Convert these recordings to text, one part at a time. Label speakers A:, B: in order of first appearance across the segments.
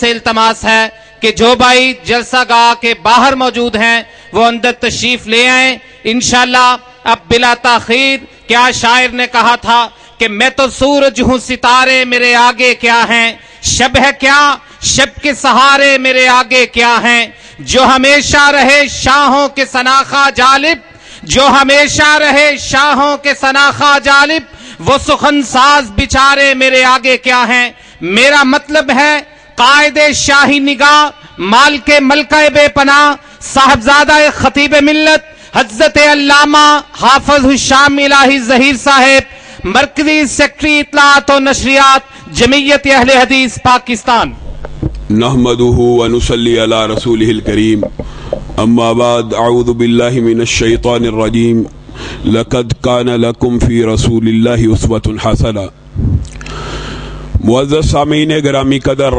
A: سے التماس ہے کہ جو بھائی جلسہ گاہ کے باہر موجود ہیں وہ اندر تشریف لے آئیں انشاءاللہ۔ اب بلا تاخیر، کیا شاعر نے کہا تھا کہ میں تو سورج ہوں، ستارے میرے آگے کیا ہیں، شب ہے کیا، شب کے سہارے میرے آگے کیا ہیں، جو ہمیشہ رہے شاہوں کے سناخہ جالب، جو ہمیشہ رہے شاہوں کے سناخہ جالب، وہ سخن ساز بیچارے میرے آگے کیا ہیں۔ میرا مطلب ہے قائد شاہی نگاہ، مال کے ملکہ بے پناہ، صاحبزادہ خطیب ملت حضرت علامہ حافظ الشام الہی ظہیر صاحب، مرکزی سیکرٹری اطلاعات و نشریات جمعیت اہل حدیث پاکستان۔
B: نحمده ونصلي على رسوله الكريم اما بعد اعوذ بالله من الشيطان الرجيم لقد كان لكم في رسول الله اسوة حسنة۔ معزز سامعین گرامی قدر،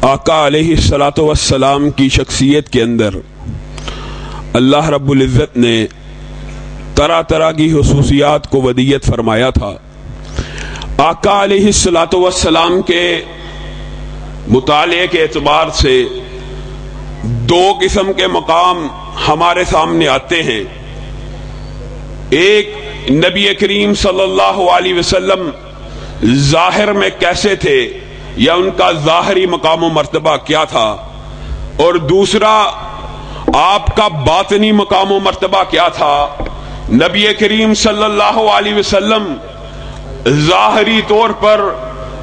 B: آقا علیہ الصلوۃ والسلام کی شخصیت کے اندر اللہ رب العزت نے طرح طرح کی خصوصیات کو ودیت فرمایا تھا۔ آقا علیہ الصلوۃ والسلام کے مطالعے کے اعتبار سے دو قسم کے مقام ہمارے سامنے آتے ہیں۔ ایک، نبی کریم صلی اللہ علیہ وسلم ظاہر میں کیسے تھے یا ان کا ظاہری مقام و مرتبہ کیا تھا، اور دوسرا آپ کا باطنی مقام و مرتبہ کیا تھا۔ نبی کریم صلی اللہ علیہ وسلم ظاہری طور پر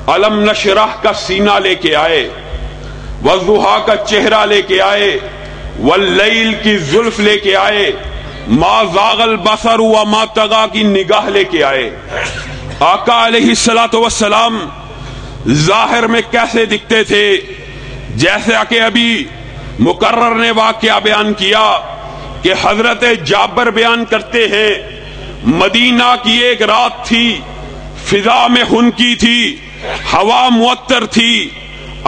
B: علم نشرح کا سینہ لے کے آئے، والضحیٰ کا چہرہ لے کے آئے، واللیل کی زلف لے کے آئے، ما زاغ البصر وما طغیٰ کی نگاہ لے کے آئے۔ آقا علیہ الصلوۃ والسلام ظاہر میں کیسے دکھتے تھے؟ جیسے کہ ابھی مقرر نے واقعہ بیان کیا کہ حضرت جابر بیان کرتے ہیں، مدینہ کی ایک رات تھی، فضا میں خنکی تھی، ہوا معطر تھی،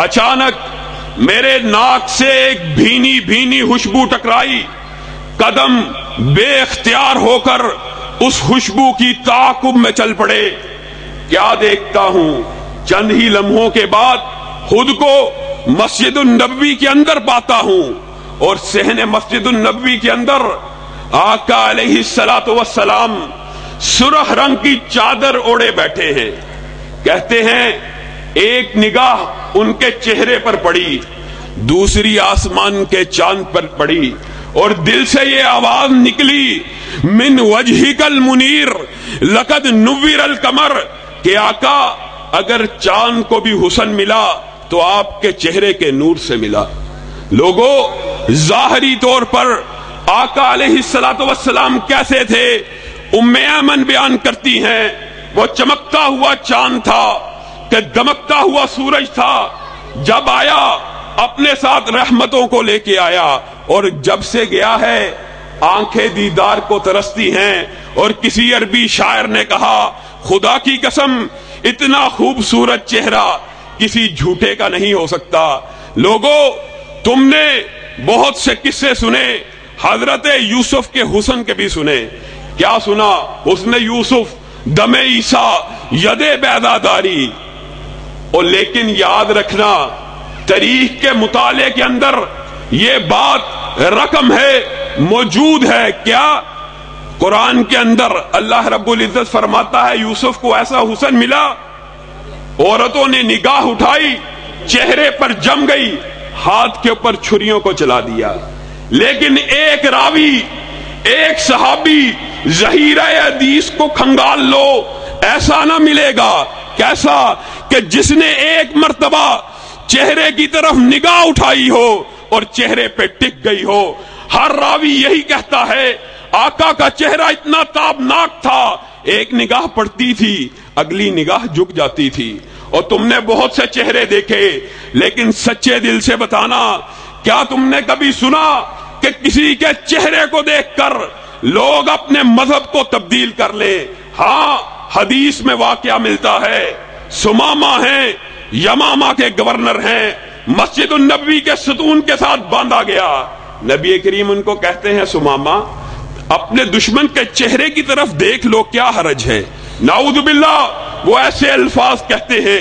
B: اچانک میرے ناک سے ایک بھینی بھینی خوشبو ٹکرائی، قدم بے اختیار ہو کر اس خوشبو کی تعاقب میں چل پڑے۔ کیا دیکھتا ہوں، چند ہی لمحوں کے بعد خود کو مسجد النبوی کے اندر پاتا ہوں، اور صحن مسجد النبوی کے اندر آقا علیہ الصلوۃ والسلام سرخ رنگ کی چادر اوڑے بیٹھے ہیں۔ کہتے ہیں ایک نگاہ ان کے چہرے پر پڑی، دوسری آسمان کے چاند پر پڑی، اور دل سے یہ آواز نکلی، من وجہک المنیر لقد نور القمر، کہ آقا اگر چاند کو بھی حسن ملا تو آپ کے چہرے کے نور سے ملا۔ لوگوں، ظاہری طور پر آقا علیہ الصلوۃ والسلام کیسے تھے؟ ام ایمن بیان کرتی ہیں وہ چمکتا ہوا چاند تھا کہ دمکتا ہوا سورج تھا، جب آیا اپنے ساتھ رحمتوں کو لے کے آیا، اور جب سے گیا ہے آنکھیں دیدار کو ترستی ہیں۔ اور کسی عربی شاعر نے کہا، خدا کی قسم اتنا خوبصورت چہرہ کسی جھوٹے کا نہیں ہو سکتا۔ لوگوں، تم نے بہت سے قصے سنے، حضرت یوسف کے حسن کے بھی سنے۔ کیا سنا؟ حسن یوسف، دم عیسیٰ، ید بیضا داری۔ اور لیکن یاد رکھنا، تاریخ کے مطالعے کے اندر یہ بات رقم ہے، موجود ہے۔ کیا؟ قرآن کے اندر اللہ رب العزت فرماتا ہے یوسف کو ایسا حسن ملا، عورتوں نے نگاہ اٹھائی، چہرے پر جم گئی، ہاتھ کے اوپر چھریوں کو چلا دیا۔ لیکن ایک راوی، ایک صحابی ذخیرہ حدیث کو کھنگال لو، ایسا نہ ملے گا۔ کیسا؟ کہ جس نے ایک مرتبہ چہرے کی طرف نگاہ اٹھائی ہو اور چہرے پہ ٹک گئی ہو۔ ہر راوی یہی کہتا ہے آقا کا چہرہ اتنا تابناک تھا، ایک نگاہ پڑتی تھی، اگلی نگاہ جھک جاتی تھی۔ اور تم نے بہت سے چہرے دیکھے، لیکن سچے دل سے بتانا، کیا تم نے کبھی سنا کہ کسی کے چہرے کو دیکھ کر لوگ اپنے مذہب کو تبدیل کر لیں؟ ہاں، حدیث میں واقعہ ملتا ہے، سمامہ ہیں، یمامہ کے گورنر ہیں، مسجد النبوی کے ستون کے ساتھ باندھا گیا۔ نبی کریم ان کو کہتے ہیں، سمامہ اپنے دشمن کے چہرے کی طرف دیکھ لو، کیا حرج ہے؟ نعوذ باللہ، وہ ایسے الفاظ کہتے ہیں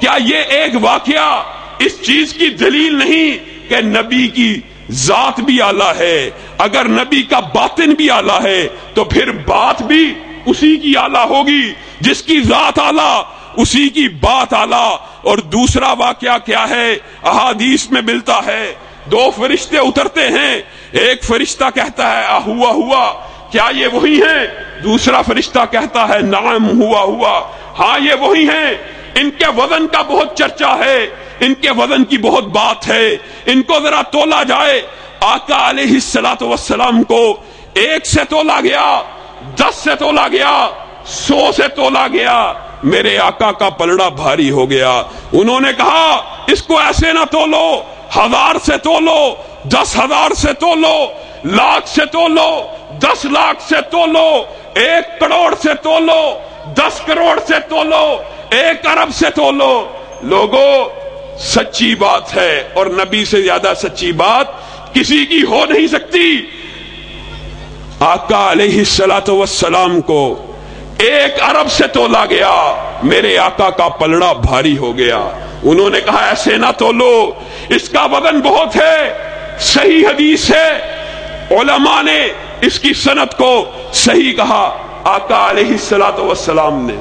B: کیا یہ ایک واقعہ اس چیز کی دلیل نہیں کہ نبی کی ذات بھی اعلیٰ ہے؟ اگر نبی کا باطن بھی اعلیٰ ہے تو پھر بات بھی اسی کی اعلیٰ ہوگی، جس کی ذات اعلیٰ اسی کی بات اعلیٰ۔ اور دوسرا واقعہ کیا ہے؟ احادیث میں ملتا ہے، دو فرشتے اترتے ہیں، ایک فرشتہ کہتا ہے ہوا ہوا، کیا یہ وہی ہیں؟ دوسرا فرشتہ کہتا ہے نعم ہوا ہوا، ہاں یہ وہی ہیں۔ ان کے وزن کا بہت چرچا ہے، ان کے وزن کی بہت بات ہے، ان کو ذرا تولا جائے۔ آقا علیہ الصلوۃ والسلام کو 1 سے تولا گیا، 10 سے تولا گیا، 100 سے تولا گیا، میرے آقا کا پلڑا بھاری ہو گیا۔ انہوں نے کہا اس کو ایسے نہ تولو، 1000 سے تولو، 10,000 سے تولو، لاکھ سے تولو، 10 لاکھ سے تولو، 1 کروڑ سے تولو، 10 کروڑ سے تولو، 1 ارب سے تولو۔ لوگوں، سچی بات ہے، اور نبی سے زیادہ سچی بات کسی کی ہو نہیں سکتی۔ آقا علیہ الصلوۃ والسلام کو 1 ارب سے تولا گیا، میرے آقا کا پلڑا بھاری ہو گیا۔ انہوں نے کہا ایسے نہ تولو، اس کا وزن بہت ہے۔ صحیح حدیث ہے، علماء نے اس کی سند کو صحیح کہا۔ آقا علیہ الصلوۃ والسلام نے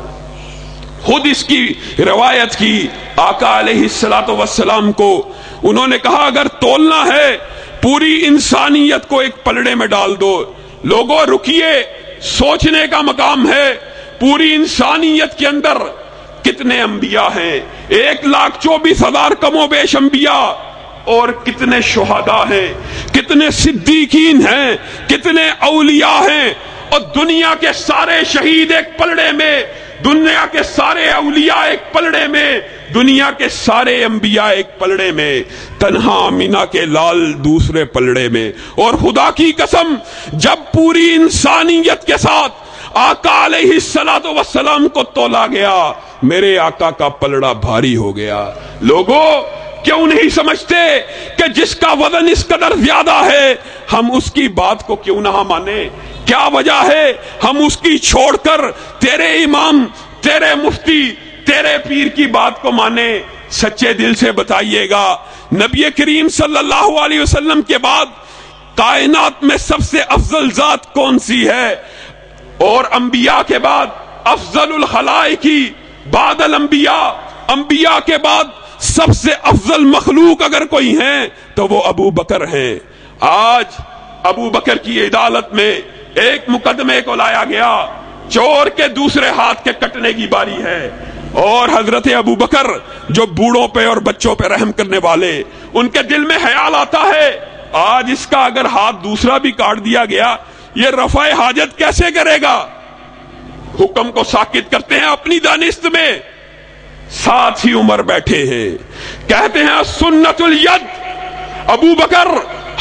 B: خود اس کی روایت کی۔ آقا علیہ الصلوۃ والسلام کو انہوں نے کہا اگر تولنا ہے پوری انسانیت کو ایک پلڑے میں ڈال دو۔ لوگوں رکیے، سوچنے کا مقام ہے، پوری انسانیت کے اندر کتنے انبیاء ہیں؟ 1,24,000 کم و بیش انبیاء، اور کتنے شہداء ہیں، کتنے صدیقین ہیں، کتنے اولیاء ہیں، اور دنیا کے سارے شہید ایک پلڑے میں، دنیا کے سارے اولیاء ایک پلڑے میں، دنیا کے سارے انبیاء ایک پلڑے میں، تنہا آمینہ کے لال دوسرے پلڑے میں۔ اور خدا کی قسم جب پوری انسانیت کے ساتھ آقا علیہ الصلوۃ والسلام کو تولا گیا، میرے آقا کا پلڑا بھاری ہو گیا۔ لوگوں کیوں نہیں سمجھتے کہ جس کا وزن اس قدر زیادہ ہے ہم اس کی بات کو کیوں نہ مانیں؟ کیا وجہ ہے ہم اس کی چھوڑ کر تیرے امام، تیرے مفتی، تیرے پیر کی بات کو مانیں؟ سچے دل سے بتائیے گا، نبی کریم صلی اللہ علیہ وسلم کے بعد کائنات میں سب سے افضل ذات کون سی ہے؟ اور انبیاء کے بعد افضل الخلائق بعد الانبیاء، انبیاء کے بعد سب سے افضل مخلوق اگر کوئی ہیں تو وہ ابو بکر ہیں۔ آج ابو بکر کی عدالت میں ایک مقدمے کو لایا گیا، چور کے دوسرے ہاتھ کے کٹنے کی باری ہے، اور حضرت ابو بکر جو بوڑھوں پہ اور بچوں پہ رحم کرنے والے، ان کے دل میں خیال آتا ہے آج اس کا اگر ہاتھ دوسرا بھی کاٹ دیا گیا یہ رفع حاجت کیسے کرے گا؟ حکم کو ساکت کرتے ہیں اپنی دانست میں۔ ساتھ ہی عمر بیٹھے ہیں، کہتے ہیں سنت الید، ابو بکر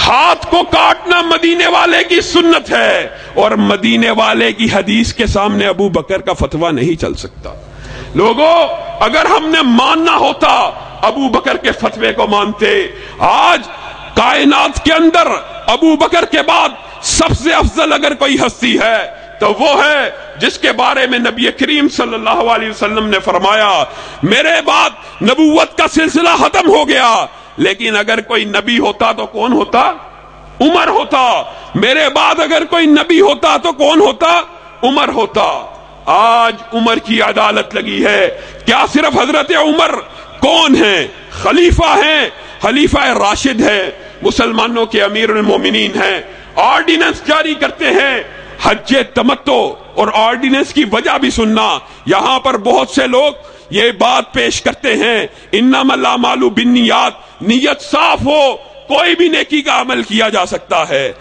B: ہاتھ کو کاٹنا مدینے والے کی سنت ہے، اور مدینے والے کی حدیث کے سامنے ابو بکر کا فتویٰ نہیں چل سکتا۔ لوگوں اگر ہم نے ماننا ہوتا ابو بکر کے فتوے کو مانتے۔ آج کائنات کے اندر ابو بکر کے بعد سب سے افضل اگر کوئی ہستی ہے تو وہ ہے جس کے بارے میں نبی کریم صلی اللہ علیہ وسلم نے فرمایا میرے بعد نبوت کا سلسلہ ختم ہو گیا، لیکن اگر کوئی نبی ہوتا تو کون ہوتا؟ عمر ہوتا۔ میرے بعد اگر کوئی نبی ہوتا تو کون ہوتا؟ عمر ہوتا۔ آج عمر کی عدالت لگی ہے۔ کیا صرف حضرت عمر کون ہیں؟ خلیفہ ہیں، خلیفہ راشد ہیں، مسلمانوں کے امیر المومنین ہیں، آرڈیننس جاری کرتے ہیں حج تمتع، اور آرڈیننس کی وجہ بھی سننا۔ یہاں پر بہت سے لوگ یہ بات پیش کرتے ہیں انما الاعمال بالنیات، نیت صاف ہو کوئی بھی نیکی کا عمل کیا جا سکتا ہے۔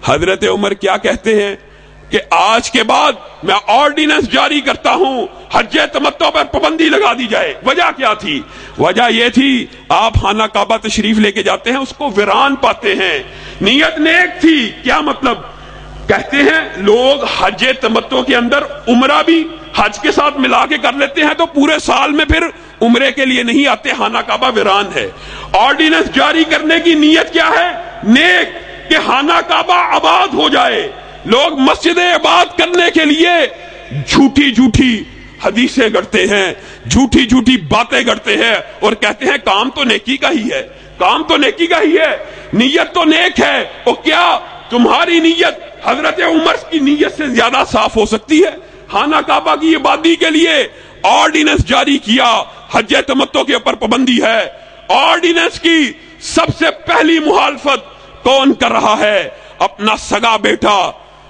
B: حضرت عمر کیا کہتے ہیں کہ آج کے بعد میں آرڈیننس جاری کرتا ہوں حج تمتع پر پابندی لگا دی جائے۔ وجہ کیا تھی؟ وجہ یہ تھی آپ خانہ کعبہ تشریف لے کے جاتے ہیں اس کو ویران پاتے ہیں، نیت نیک تھی۔ کیا مطلب؟ کہتے ہیں لوگ حج تمتع کے اندر عمرہ بھی حج کے ساتھ ملا کے کر لیتے ہیں تو پورے سال میں پھر عمرے کے لیے نہیں آتے، خانہ کعبہ ویران ہے۔ آرڈیننس جاری کرنے کی نیت کیا ہے؟ نیک، کہ خانہ کعبہ آباد ہو جائے۔ لوگ مسجد آباد کرنے کے لیے جھوٹی جھوٹی حدیثیں گڑھتے ہیں، جھوٹی جھوٹی باتیں گڑھتے ہیں اور کہتے ہیں کام تو نیکی کا ہی ہے، کام تو نیکی کا ہی ہے، نیت تو نیک ہے۔ اور کیا تمہاری نیت حضرت عمر کی نیت سے زیادہ صاف ہو سکتی ہے؟ خانہ کعبہ کی آبادی کے لیے آرڈیننس جاری کیا، حج تمتع کے اوپر پابندی ہے۔ آرڈیننس کی سب سے پہلی مخالفت کون کر رہا ہے؟ اپنا سگا بیٹا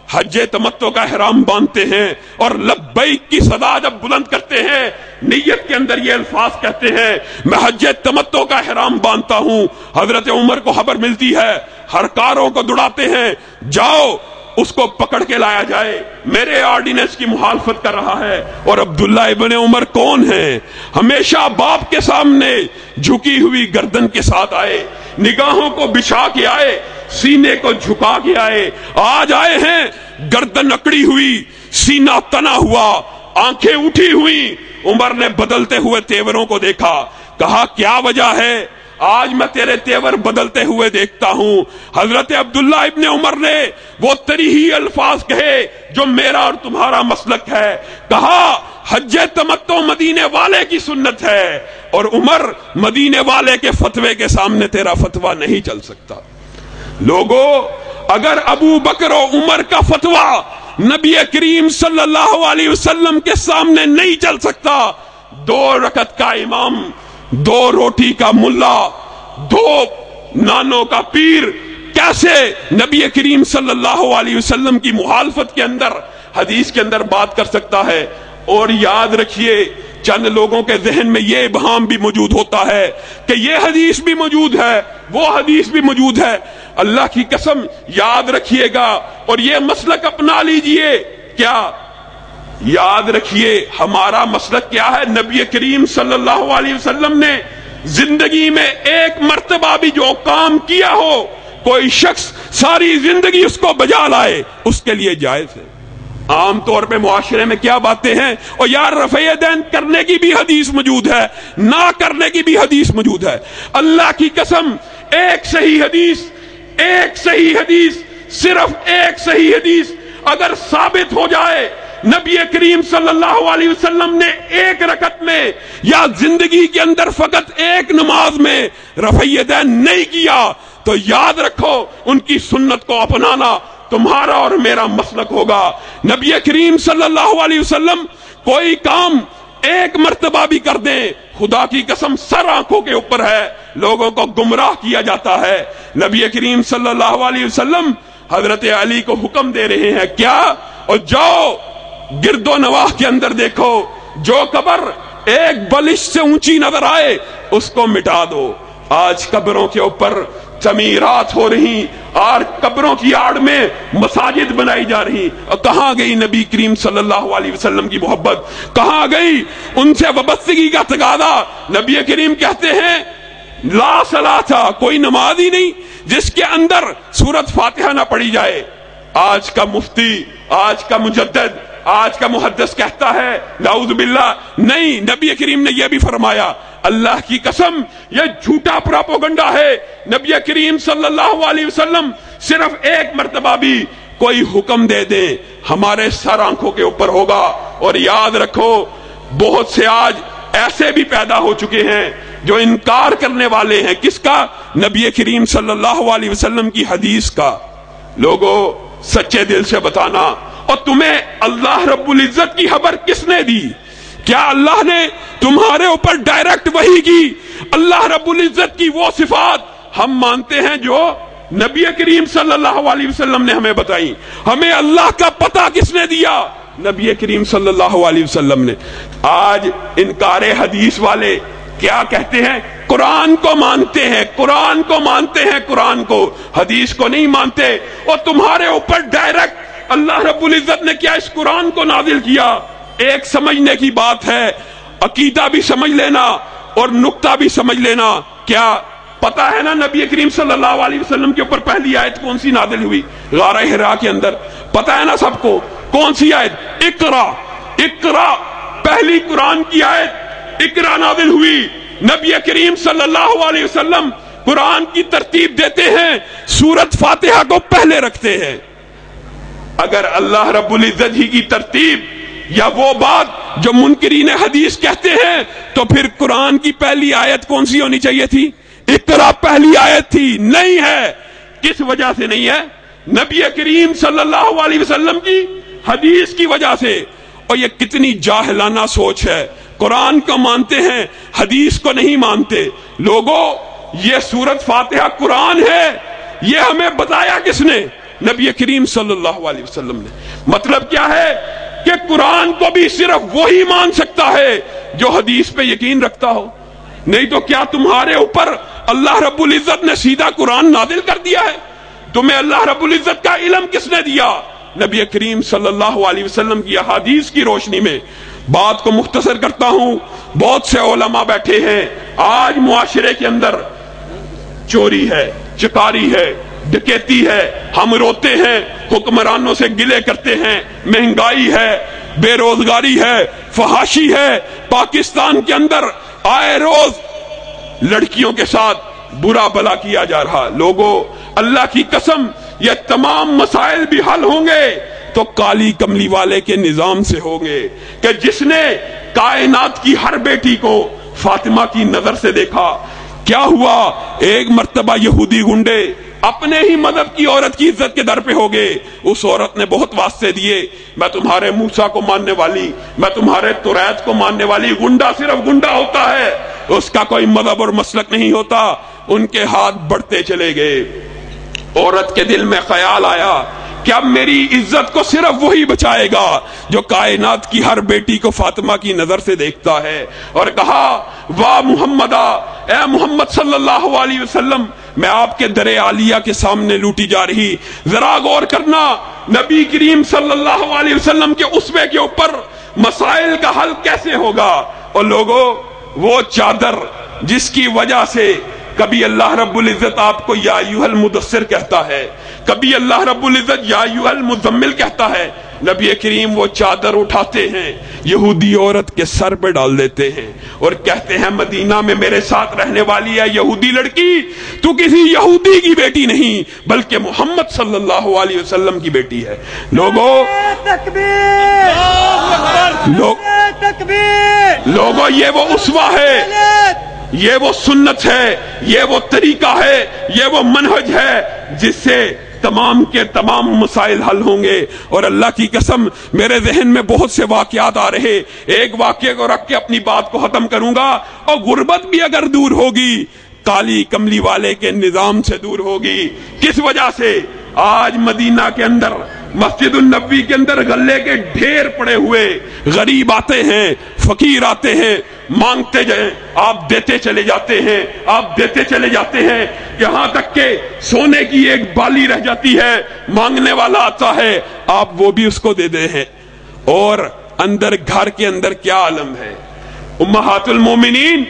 B: حج تمتع کا احرام باندھتے ہیں اور لبیک کی صدا جب بلند کرتے ہیں، نیت کے اندر یہ الفاظ کہتے ہیں میں حج تمتع کا احرام باندھتا ہوں۔ حضرت عمر کو خبر ملتی ہے، ہر کاروں کو دوڑاتے ہیں، جاؤ اس کو پکڑ کے لایا جائے، میرے آرڈیننس کی مخالفت کر رہا ہے۔ اور عبداللہ ابن عمر کون ہیں؟ ہمیشہ باپ کے سامنے جھکی ہوئی گردن کے ساتھ آئے، نگاہوں کو بچھا کے آئے، سینے کو جھکا کے آئے۔ آج آئے ہیں گردن اکڑی ہوئی، سینہ تنا ہوا، آنکھیں اٹھی ہوئی۔ عمر نے بدلتے ہوئے تیوروں کو دیکھا، کہا کیا وجہ ہے آج میں تیرے تیور بدلتے ہوئے دیکھتا ہوں؟ حضرت عبداللہ ابن عمر نے وہ تریحی الفاظ کہے جو میرا اور تمہارا مسلک ہے، کہا حج تمتع مدینے والے کی سنت ہے، اور عمر مدینے والے کے فتوے کے سامنے تیرا فتویٰ نہیں چل سکتا۔ لوگوں، اگر ابو بکر و عمر کا فتویٰ نبی کریم صلی اللہ علیہ وسلم کے سامنے نہیں چل سکتا، 2 رکعت کا امام، 2 روٹی کا ملا، 2 نانوں کا پیر کیسے نبی کریم صلی اللہ علیہ وسلم کی مخالفت کے اندر حدیث کے اندر بات کر سکتا ہے؟ اور یاد رکھیے، چند لوگوں کے ذہن میں یہ ابہام بھی موجود ہوتا ہے کہ یہ حدیث بھی موجود ہے، وہ حدیث بھی موجود ہے۔ اللہ کی قسم یاد رکھیے گا اور یہ مسلک اپنا لیجئے۔ کیا یاد رکھیے ہمارا مسلک کیا ہے؟ نبی کریم صلی اللہ علیہ وسلم نے زندگی میں ایک مرتبہ بھی جو کام کیا ہو، کوئی شخص ساری زندگی اس کو بجا لائے، اس کے لیے جائز ہے۔ عام طور پہ معاشرے میں کیا باتیں ہیں، اور یار رفع دین کرنے کی بھی حدیث موجود ہے، نہ کرنے کی بھی حدیث موجود ہے۔ اللہ کی قسم ایک صحیح حدیث، صرف ایک صحیح حدیث اگر ثابت ہو جائے نبی کریم صلی اللہ علیہ وسلم نے ایک رکعت میں یا زندگی کے اندر فقط ایک نماز میں رفع دین نہیں کیا، تو یاد رکھو ان کی سنت کو اپنانا تمہارا اور میرا مسلک ہوگا۔ نبی کریم صلی اللہ علیہ وسلم کوئی کام ایک مرتبہ بھی کر دیں، خدا کی قسم سر آنکھوں کے اوپر ہے، لوگوں کو گمراہ کیا جاتا ہے۔ نبی کریم صلی اللہ علیہ وسلم حضرت علی کو حکم دے رہے ہیں کیا؟ اور جاؤ گرد و نواح کے اندر دیکھو، جو قبر ایک بلش سے اونچی نظر آئے اس کو مٹا دو۔ آج قبروں کے اوپر تعمیرات ہو رہی اور قبروں کی آڑ میں مساجد بنائی جا رہی، اور کہاں گئی نبی کریم صلی اللہ علیہ وسلم کی محبت؟ کہاں گئی ان سے وابستگی کا تقاضا؟ نبی کریم کہتے ہیں لا صلاۃ، کوئی نماز ہی نہیں جس کے اندر سورۃ فاتحہ نہ پڑھی جائے۔ آج کا مفتی، آج کا مجدد، آج کا محدث کہتا ہے نعوذ باللہ، نہیں، نبی کریم نے یہ بھی فرمایا۔ اللہ کی قسم یہ جھوٹا پراپوگنڈا ہے۔ نبی کریم صلی اللہ علیہ وسلم صرف ایک مرتبہ بھی کوئی حکم دے دیں، ہمارے سر آنکھوں کے اوپر ہوگا۔ اور یاد رکھو بہت سے آج ایسے بھی پیدا ہو چکے ہیں جو انکار کرنے والے ہیں، کس کا؟ نبی کریم صلی اللہ علیہ وسلم کی حدیث کا۔ لوگوں سچے دل سے بتانا، اور تمہیں اللہ رب العزت کی خبر کس نے دی؟ کیا اللہ نے تمہارے اوپر ڈائریکٹ وحی کی؟ اللہ رب العزت کی وہ صفات ہم مانتے ہیں جو نبی کریم صلی اللہ علیہ وسلم نے ہمیں بتائی۔ ہمیں اللہ کا پتہ کس نے دیا؟ نبی کریم صلی اللہ علیہ وسلم نے۔ آج انکار حدیث والے کیا کہتے ہیں؟ قرآن کو مانتے ہیں، قرآن کو مانتے ہیں، قرآن کو، حدیث کو نہیں مانتے۔ اور تمہارے اوپر ڈائریکٹ اللہ رب العزت نے کیا اس قرآن کو نازل کیا؟ ایک سمجھنے کی بات ہے، عقیدہ بھی سمجھ لینا اور نقطہ بھی سمجھ لینا۔ کیا پتہ ہے نا نبی کریم صلی اللہ علیہ وسلم کے اوپر پہلی آیت کون سی نازل ہوئی؟ غار حرا کے اندر، پتہ ہے نا سب کو کون سی آیت؟ اقرا، اقرا، پہلی قرآن کی آیت اقرا نازل ہوئی۔ نبی کریم صلی اللہ علیہ وسلم قرآن کی ترتیب دیتے ہیں، سورۃ فاتحہ کو پہلے رکھتے ہیں۔ اگر اللہ رب العزت ہی کی ترتیب یا وہ بات جو منکرین حدیث کہتے ہیں، تو پھر قرآن کی پہلی آیت کون سی ہونی چاہیے تھی؟ اقرا پہلی آیت تھی، نہیں ہے۔ کس وجہ سے نہیں ہے؟ نبی کریم صلی اللہ علیہ وسلم کی حدیث کی وجہ سے۔ اور یہ کتنی جاہلانہ سوچ ہے، قرآن کو مانتے ہیں حدیث کو نہیں مانتے۔ لوگوں، یہ سورت فاتحہ قرآن ہے، یہ ہمیں بتایا کس نے؟ نبی کریم صلی اللہ علیہ وسلم نے۔ مطلب کیا ہے کہ قرآن کو بھی صرف وہی مان سکتا ہے جو حدیث پہ یقین رکھتا ہو، نہیں تو کیا تمہارے اوپر اللہ رب العزت نے سیدھا قرآن نازل کر دیا ہے؟ تمہیں اللہ رب العزت کا علم کس نے دیا؟ نبی کریم صلی اللہ علیہ وسلم کی احادیث کی روشنی میں۔ بات کو مختصر کرتا ہوں، بہت سے علماء بیٹھے ہیں، آج معاشرے کے اندر چوری ہے، چکاری ہے، ڈکیتی ہے، ہم روتے ہیں، حکمرانوں سے گلے کرتے ہیں، مہنگائی ہے، بے روزگاری ہے، فحاشی ہے، پاکستان کے اندر آئے روز لڑکیوں کے ساتھ برا بلا کیا جا رہا۔ لوگوں، اللہ کی قسم، یہ تمام مسائل بھی حل ہوں گے تو کالی کملی والے کے نظام سے ہوں گے، کہ جس نے کائنات کی ہر بیٹی کو فاطمہ کی نظر سے دیکھا۔ کیا ہوا؟ ایک مرتبہ یہودی گنڈے اپنے ہی مذہب کی عورت کی عزت کے در پہ ہو گئے۔ اس عورت نے بہت واسطے دیے، میں تمہارے موسیٰ کو ماننے والی، میں تمہارے توریت کو ماننے والی۔ گنڈا صرف گنڈا ہوتا ہے، اس کا کوئی مذہب اور مسلک نہیں ہوتا۔ ان کے ہاتھ بڑھتے چلے گئے۔ عورت کے دل میں خیال آیا کہ اب میری عزت کو صرف وہی بچائے گا جو کائنات کی ہر بیٹی کو فاطمہ کی نظر سے دیکھتا ہے، اور کہا، واہ محمدہ، اے محمد صلی اللہ علیہ وسلم، میں آپ کے در عالیہ کے سامنے لوٹی جا رہی۔ ذرا غور کرنا، نبی کریم صلی اللہ علیہ وسلم کے اسوے کے اوپر مسائل کا حل کیسے ہوگا؟ اور لوگوں، وہ چادر جس کی وجہ سے کبھی اللہ رب العزت آپ کو یا ایھا المدثر کہتا ہے، کبھی اللہ رب العزت یا ایھا المزمل کہتا ہے، نبی کریم وہ چادر اٹھاتے ہیں، یہودی عورت کے سر پہ ڈال دیتے ہیں اور کہتے ہیں، مدینہ میں میرے ساتھ رہنے والی ہے یہودی لڑکی، تو کسی یہودی کی بیٹی نہیں بلکہ محمد صلی اللہ علیہ وسلم کی بیٹی ہے۔ لوگوں، لوگوں، یہ وہ اسوہ ہے، یہ وہ سنت ہے، یہ وہ طریقہ ہے، یہ وہ منہج ہے جس سے تمام کے تمام مسائل حل ہوں گے۔ اور اللہ کی قسم، میرے ذہن میں بہت سے واقعات آ رہے، ایک واقعے کو رکھ کے اپنی بات کو ختم کروں گا۔ اور غربت بھی اگر دور ہوگی، کالی کملی والے کے نظام سے دور ہوگی۔ کس وجہ سے؟ آج مدینہ کے اندر، مسجد النبوی کے اندر غلے کے ڈھیر پڑے ہوئے، غریب آتے ہیں، فقیر آتے ہیں، مانگتے جائیں، آپ دیتے چلے جاتے ہیں، آپ دیتے چلے جاتے ہیں، یہاں تک کہ سونے کی ایک بالی رہ جاتی ہے، مانگنے والا آتا ہے، آپ وہ بھی اس کو دے دے ہیں۔ اور اندر گھر کے اندر کیا عالم ہے؟ امہات المومنین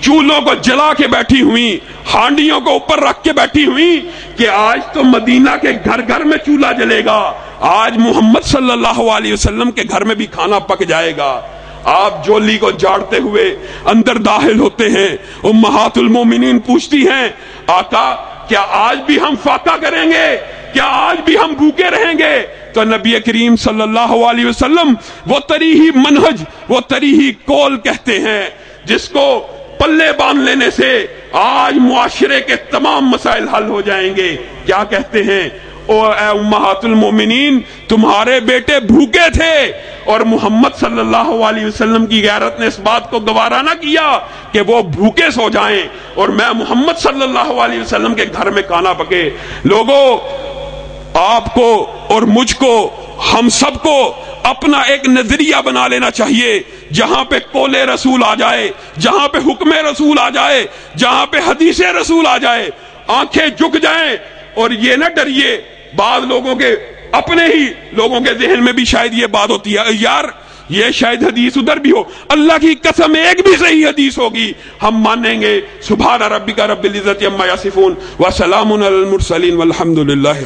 B: چولہوں کو جلا کے بیٹھی ہوئی، ہانڈیوں کو اوپر رکھ کے بیٹھی ہوئی کہ آج تو مدینہ کے گھر گھر میں چولہا جلے گا، آج محمد صلی اللہ علیہ وسلم کے گھر میں بھی کھانا پک جائے گا۔ آپ جولی کو جاڑتے ہوئے اندر داخل ہوتے ہیں، امہات المومنین پوچھتی ہیں، آقا کیا آج بھی ہم فاقہ کریں گے؟ کیا آج بھی ہم بھوکے رہیں گے؟ تو نبی کریم صلی اللہ علیہ وسلم وہ تریحی منہج، وہ تریحی قول کہتے ہیں جس کو پلے باندھ لینے سے آج معاشرے کے تمام مسائل حل ہو جائیں گے۔ کیا کہتے ہیں؟ او اے امہات المومنین، تمہارے بیٹے بھوکے تھے اور محمد صلی اللہ علیہ وسلم کی غیرت نے اس بات کو گوارا نہ کیا کہ وہ بھوکے سو جائیں اور میں محمد صلی اللہ علیہ وسلم کے گھر میں کھانا پکے۔ لوگوں، آپ کو اور مجھ کو، ہم سب کو اپنا ایک نظریہ بنا لینا چاہیے، جہاں پہ قول رسول آ جائے، جہاں پہ حکم رسول آ جائے، جہاں پہ حدیث رسول آ جائے، آنکھیں جھک جائیں۔ اور یہ نہ ڈریے، بعض لوگوں کے، اپنے ہی لوگوں کے ذہن میں بھی شاید یہ بات ہوتی ہے، یار یہ شاید حدیث ادھر بھی ہو، اللہ کی قسم ایک بھی صحیح حدیث ہوگی ہم مانیں گے۔ سبحان ربک رب العزت عما یصفون وسلام علی المرسلین والحمد للہ۔